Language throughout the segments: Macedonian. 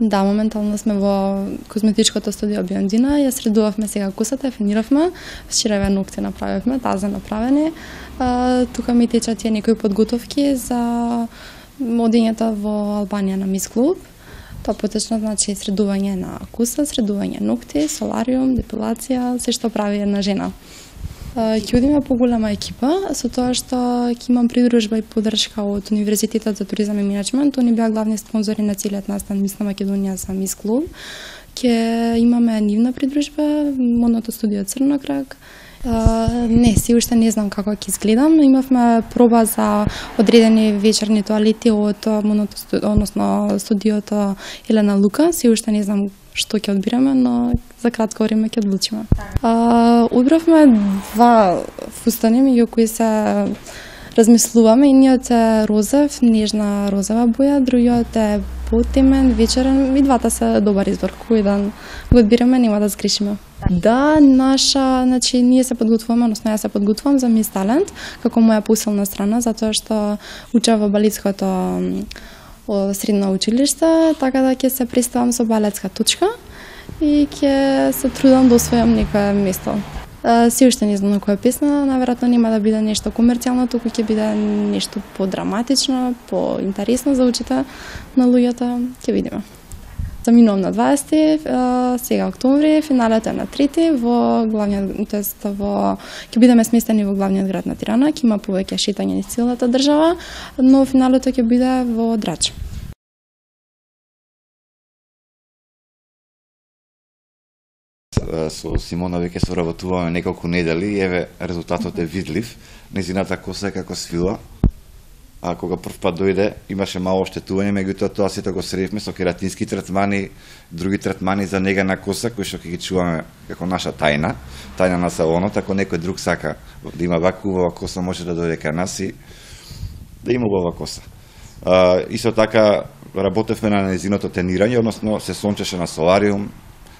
Да, моментално сме во козметичкото студио Биондина, ја средувавме сега косата, фениравме, ширеве ногти направивме, тазе направени. Тука ми течат тие некои подготовки за одењето во Албанија на Мис Клуб. Тоа поточно значи средување на коса, средување ногти, солариум, депилација, се што прави една жена. Ќе одиме поголема екипа, со тоа што ќе имам придружба и поддршка од Универзитетот за туризам и менеджмент. Они беа главни спонзори на целиот настан Мис на Македонија за Мис Клуб. Ќе имаме нивна придружба, модното студио Црна крак. Не, си уште не знам како ќе изгледам. Имавме проба за одредени вечерни тоалети од модното односно студиото Елена Лука. Си уште не знам што ќе одбираме, но за кратко време ќе одлучиме. Одбравме два фустани меѓу кои се размислуваме. Едниот е розов, нежна розова боја, другиот е потемен, вечерен. И двата се добар избор. Кој дан го одбираме, нема да сгрешиме. Да, значи ние се подготвуваме, односно ја се подготвувам за Мис Талент како моја посилна страна, затоа што учам во балетското средно училиште, така да ќе се представам со балетска точка и ќе се трудам да освојам некое место. Си уште не знам на која песна, наверојатно нема да биде нешто комерцијално, туку ќе биде нешто подраматично, поинтересно за очите на луѓето, ќе видиме. Заминувам на 20 сега октомври, финалето е на 3 во главниот, ќе бидеме сместени во главниот град на Тирана, ќе има повеќе шетање низ целата држава, но финалето ќе биде во Драч. Со Симона веќе соработуваме неколку недели и еве резултатот е видлив. Незината коса е како свила. А кога прв пат дојде, имаше мало оштетување, меѓутоа тоа сето го средивме со кератински третмани, други третмани за нега на коса, кои што ќе ги чуваме како наша тајна на салонот. Ако некој друг сака да има вака убава коса, може да дојде кај нас и да има убава коса. Исто така работевме на незиното тенирање, односно се сончеше на солариум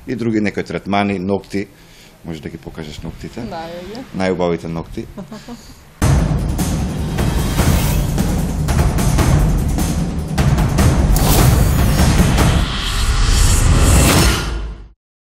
и други некои третмани, ногти. Може да ги покажеш ноктите? Да, најубавите ногти.